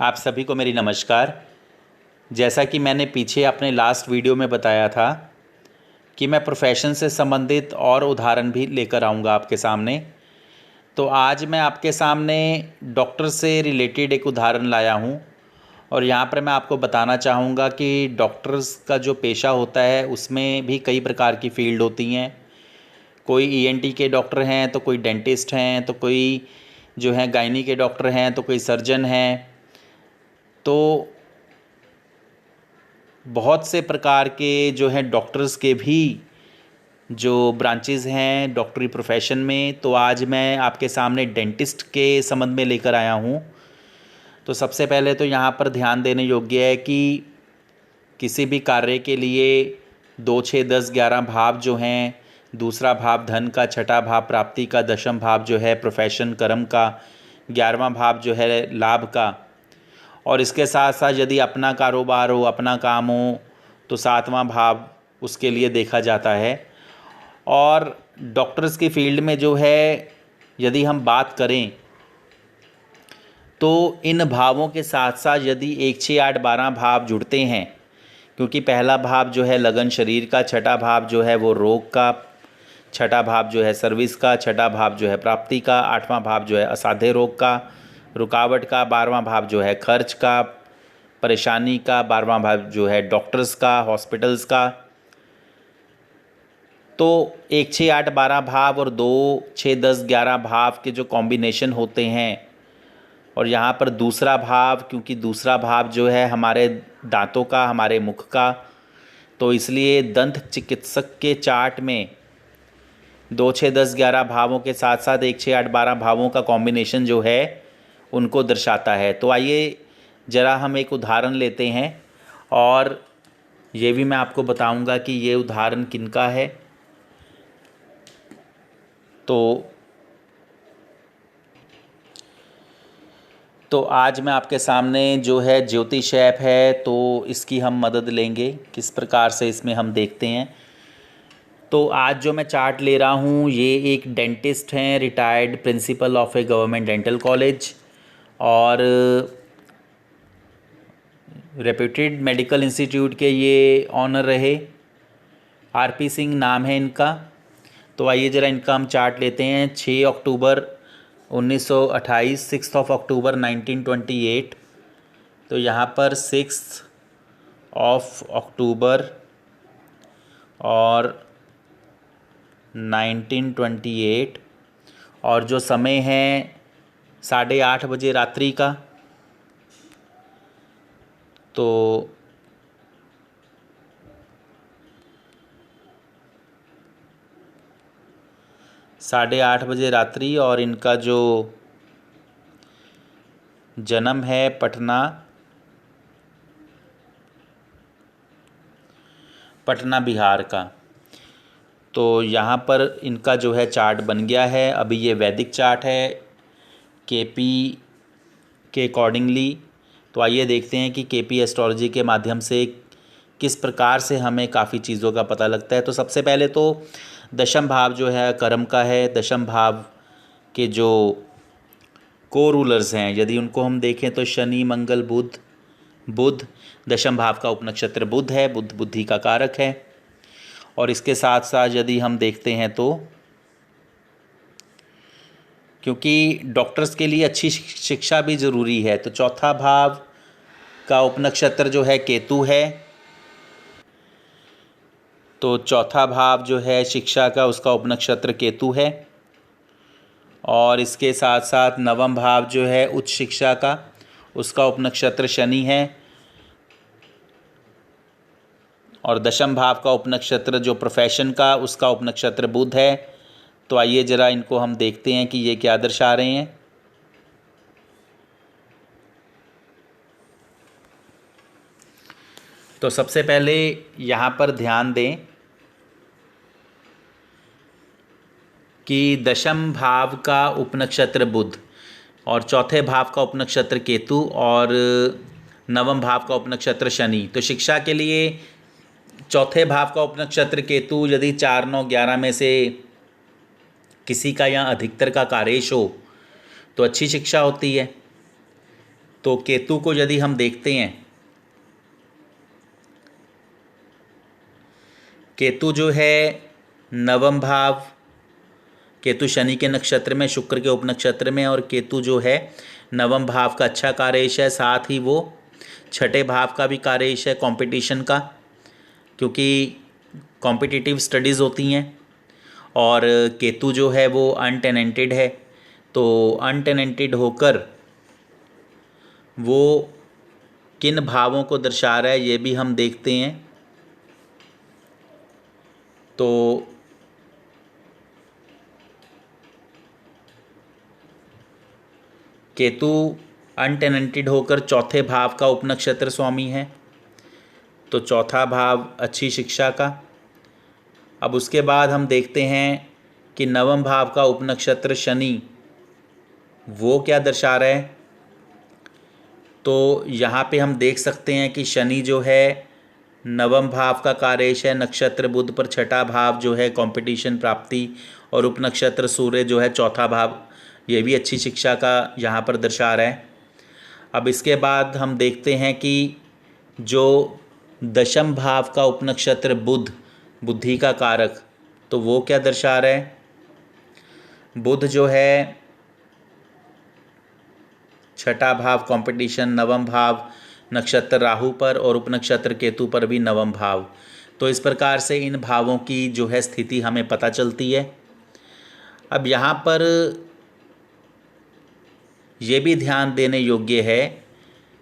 आप सभी को मेरी नमस्कार। जैसा कि मैंने पीछे अपने लास्ट वीडियो में बताया था कि मैं प्रोफेशन से संबंधित और उदाहरण भी लेकर आऊँगा आपके सामने। तो आज मैं आपके सामने डॉक्टर से रिलेटेड एक उदाहरण लाया हूँ और यहाँ पर मैं आपको बताना चाहूँगा कि डॉक्टर्स का जो पेशा होता है उसमें भी कई प्रकार की फ़ील्ड होती हैं। कोई ईएनटी के डॉक्टर हैं, तो कोई डेंटिस्ट हैं, तो कोई जो है गायनी के डॉक्टर हैं, तो कोई सर्जन हैं। तो बहुत से प्रकार के जो हैं डॉक्टर्स के भी जो ब्रांचेज़ हैं डॉक्टरी प्रोफेशन में। तो आज मैं आपके सामने डेंटिस्ट के संबंध में लेकर आया हूँ। तो सबसे पहले तो यहाँ पर ध्यान देने योग्य है कि किसी भी कार्य के लिए 2, 6, 10, 11 भाव जो हैं, दूसरा भाव धन का, छठा भाव प्राप्ति का, दशम भाव जो है प्रोफेशन कर्म का, 11वां भाव जो है लाभ का, और इसके साथ साथ यदि अपना कारोबार हो, अपना काम हो, तो 7वां भाव उसके लिए देखा जाता है। और डॉक्टर्स की फील्ड में जो है यदि हम बात करें तो इन भावों के साथ साथ यदि 1, 6, 8, 12 भाव जुड़ते हैं, क्योंकि पहला भाव जो है लगन शरीर का, छठा भाव जो है वो रोग का, छठा भाव जो है सर्विस का, छठा भाव जो है प्राप्ति का, 8वां भाव जो है असाध्य रोग का, रुकावट का, 12वां भाव जो है खर्च का, परेशानी का, 12वां भाव जो है डॉक्टर्स का, हॉस्पिटल्स का। तो 1, 6, 8, 12 भाव और 2, 6, 10, 11 भाव के जो कॉम्बिनेशन होते हैं, और यहाँ पर दूसरा भाव, क्योंकि दूसरा भाव जो है हमारे दांतों का, हमारे मुख का, तो इसलिए दंत चिकित्सक के चार्ट में 2, 6, 10, 11 भावों के साथ साथ 1, 6, 8, 12 भावों का कॉम्बिनेशन जो है उनको दर्शाता है। तो आइए ज़रा हम एक उदाहरण लेते हैं और ये भी मैं आपको बताऊंगा कि ये उदाहरण किनका है। तो आज मैं आपके सामने जो है ज्योतिष ऐप है, तो इसकी हम मदद लेंगे, किस प्रकार से इसमें हम देखते हैं। तो आज जो मैं चार्ट ले रहा हूँ, ये एक डेंटिस्ट हैं, retired principle of A government dental college और रेप्यूटेड मेडिकल इंस्टीट्यूट के ये ऑनर रहे। आरपी सिंह नाम है इनका। तो आइए ज़रा इनका हम चार्ट लेते हैं। 6 अक्टूबर 1928, 6 अक्टूबर 1928। तो यहाँ पर 6 अक्टूबर और 1928, और जो समय है 8:30 बजे रात्रि का। तो 8:30 बजे रात्रि, और इनका जो जन्म है पटना बिहार का। तो यहाँ पर इनका जो है चार्ट बन गया है। अभी ये वैदिक चार्ट है केपी के अकॉर्डिंगली। तो आइए देखते हैं कि केपी एस्ट्रोलॉजी के माध्यम से किस प्रकार से हमें काफ़ी चीज़ों का पता लगता है। तो सबसे पहले तो दशम भाव जो है कर्म का है। दशम भाव के जो को रूलर्स हैं, यदि उनको हम देखें तो शनि, मंगल, बुध। दशम भाव का उपनक्षत्र बुध है, बुध बुद्धि का कारक है। और इसके साथ साथ यदि हम देखते हैं तो क्योंकि डॉक्टर्स के लिए अच्छी शिक्षा भी ज़रूरी है, तो चौथा भाव का उपनक्षत्र जो है केतु है। तो चौथा भाव जो है शिक्षा का, उसका उपनक्षत्र केतु है। और इसके साथ साथ नवम भाव जो है उच्च शिक्षा का, उसका उपनक्षत्र शनि है। और दशम भाव का उपनक्षत्र जो प्रोफेशन का, उसका उपनक्षत्र बुध है। तो आइए ज़रा इनको हम देखते हैं कि ये क्या दर्शा रहे हैं। तो सबसे पहले यहाँ पर ध्यान दें कि दशम भाव का उपनक्षत्र बुध और चौथे भाव का उपनक्षत्र केतु और नवम भाव का उपनक्षत्र शनि। तो शिक्षा के लिए चौथे भाव का उपनक्षत्र केतु यदि 4, 9, 11 में से किसी का या अधिकतर का कार्येश हो तो अच्छी शिक्षा होती है। तो केतु को यदि हम देखते हैं, केतु जो है नवम भाव, केतु शनि के नक्षत्र में, शुक्र के उपनक्षत्र में, और केतु जो है नवम भाव का अच्छा कार्येश है, साथ ही वो छठे भाव का भी कार्येश है कंपटीशन का, क्योंकि कॉम्पिटिटिव स्टडीज़ होती हैं। और केतु जो है वो अनटेनेंटेड है, तो अनटेनेंटेड होकर वो किन भावों को दर्शा रहा है ये भी हम देखते हैं। तो केतु अनटेनेंटेड होकर चौथे भाव का उपनक्षत्र स्वामी है, तो चौथा भाव अच्छी शिक्षा का। अब उसके बाद हम देखते हैं कि नवम भाव का उपनक्षत्र शनि वो क्या दर्शा रहा है। तो यहाँ पे हम देख सकते हैं कि शनि जो है नवम भाव का कार्येश है, नक्षत्र बुध पर छठा भाव जो है कंपटीशन प्राप्ति, और उपनक्षत्र सूर्य जो है चौथा भाव, ये भी अच्छी शिक्षा का यहाँ पर दर्शा रहा है। अब इसके बाद हम देखते हैं कि जो दशम भाव का उपनक्षत्र बुध, बुद्धि का कारक, तो वो क्या दर्शा रहा है। बुध जो है छठा भाव कंपटीशन, नवम भाव नक्षत्र राहु पर, और उपनक्षत्र केतु पर भी नवम भाव। तो इस प्रकार से इन भावों की जो है स्थिति हमें पता चलती है। अब यहाँ पर ये भी ध्यान देने योग्य है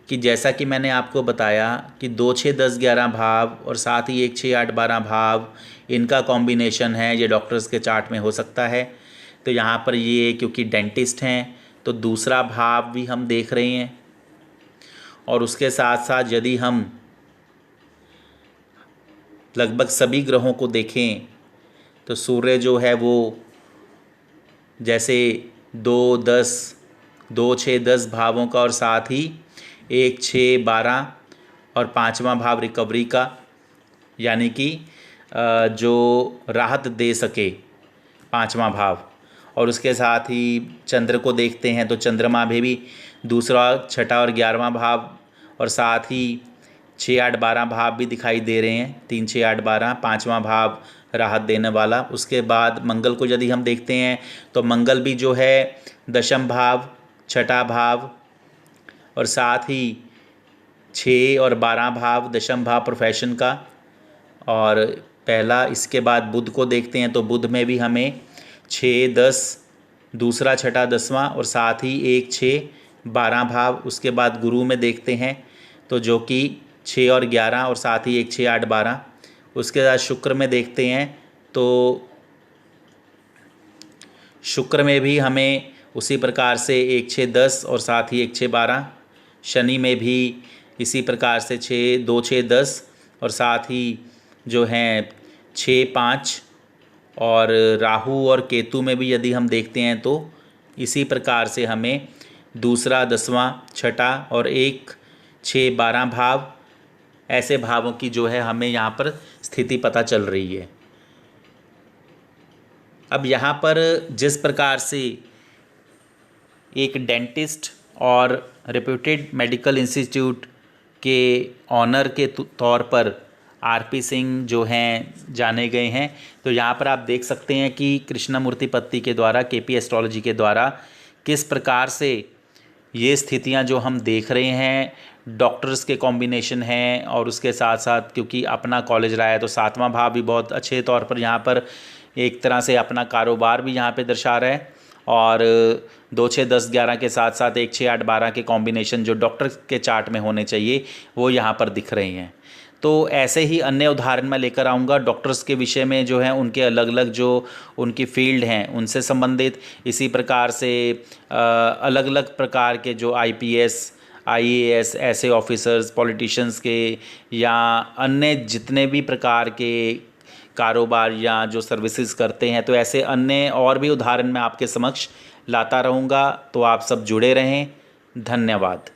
कि जैसा कि मैंने आपको बताया कि 2, 6, 10, 11 भाव और साथ ही 1, 6, 8, 12 भाव, इनका कॉम्बिनेशन है, ये डॉक्टर्स के चार्ट में हो सकता है। तो यहाँ पर ये क्योंकि डेंटिस्ट हैं तो दूसरा भाव भी हम देख रहे हैं, और उसके साथ साथ यदि हम लगभग सभी ग्रहों को देखें तो सूर्य जो है वो जैसे 2, 10, 2, 6, 10 भावों का, और साथ ही 1, 6, 12 और पाँचवा भाव रिकवरी का, यानी कि जो राहत दे सके पाँचवा भाव। और उसके साथ ही चंद्र को देखते हैं तो चंद्रमा में भी दूसरा, छठा और 11वां भाव, और साथ ही 6, 8, 12 भाव भी दिखाई दे रहे हैं। 3, 6, 8, 12 पाँचवा भाव राहत देने वाला। उसके बाद मंगल को यदि हम देखते हैं तो मंगल भी जो है दशम भाव, छठा भाव, और साथ ही 6 और 12 भाव दशम भाव प्रोफेशन का, और पहला। इसके बाद बुध को देखते हैं तो बुध में भी हमें 6, 10 दूसरा, छठा, 10वां, और साथ ही 1, 6, 12 भाव। उसके बाद गुरु में देखते हैं तो जो कि 6 और 11, और साथ ही 1, 6, 8, 12। उसके बाद शुक्र में देखते हैं तो शुक्र में भी हमें उसी प्रकार से 1, 6, 10 और साथ ही 1, 6, 12। शनि में भी इसी प्रकार से 2, 6, 10 और साथ ही जो हैं 6, 5। और राहु और केतु में भी यदि हम देखते हैं तो इसी प्रकार से हमें दूसरा, 10वां, छठा और 1, 6, 12 भाव, ऐसे भावों की जो है हमें यहाँ पर स्थिति पता चल रही है। अब यहाँ पर जिस प्रकार से एक डेंटिस्ट और रेप्यूटेड मेडिकल इंस्टीट्यूट के ऑनर के तौर पर आरपी सिंह जो हैं जाने गए हैं, तो यहाँ पर आप देख सकते हैं कि कृष्णमूर्ति पत्ती के द्वारा, केपी एस्ट्रोलॉजी के द्वारा किस प्रकार से ये स्थितियाँ जो हम देख रहे हैं, डॉक्टर्स के कॉम्बिनेशन हैं, और उसके साथ साथ क्योंकि अपना कॉलेज रहा है तो 7वां भाव भी बहुत अच्छे तौर पर यहाँ पर एक तरह से अपना कारोबार भी यहाँ पे दर्शा रहा है। और 2, 6, 10, 11 के साथ साथ 1, 6, 8, 12 के कॉम्बिनेशन जो डॉक्टर के चार्ट में होने चाहिए वो यहाँ पर दिख रहे हैं। तो ऐसे ही अन्य उदाहरण मैं लेकर आऊँगा डॉक्टर्स के विषय में, जो है उनके अलग अलग जो उनकी फील्ड हैं उनसे संबंधित। इसी प्रकार से अलग अलग प्रकार के जो आईपीएस, आईएएस ऐसे ऑफिसर्स, पॉलिटिशियंस के, या अन्य जितने भी प्रकार के कारोबार या जो सर्विसेज करते हैं, तो ऐसे अन्य और भी उदाहरण मैं आपके समक्ष लाता रहूँगा। तो आप सब जुड़े रहें। धन्यवाद।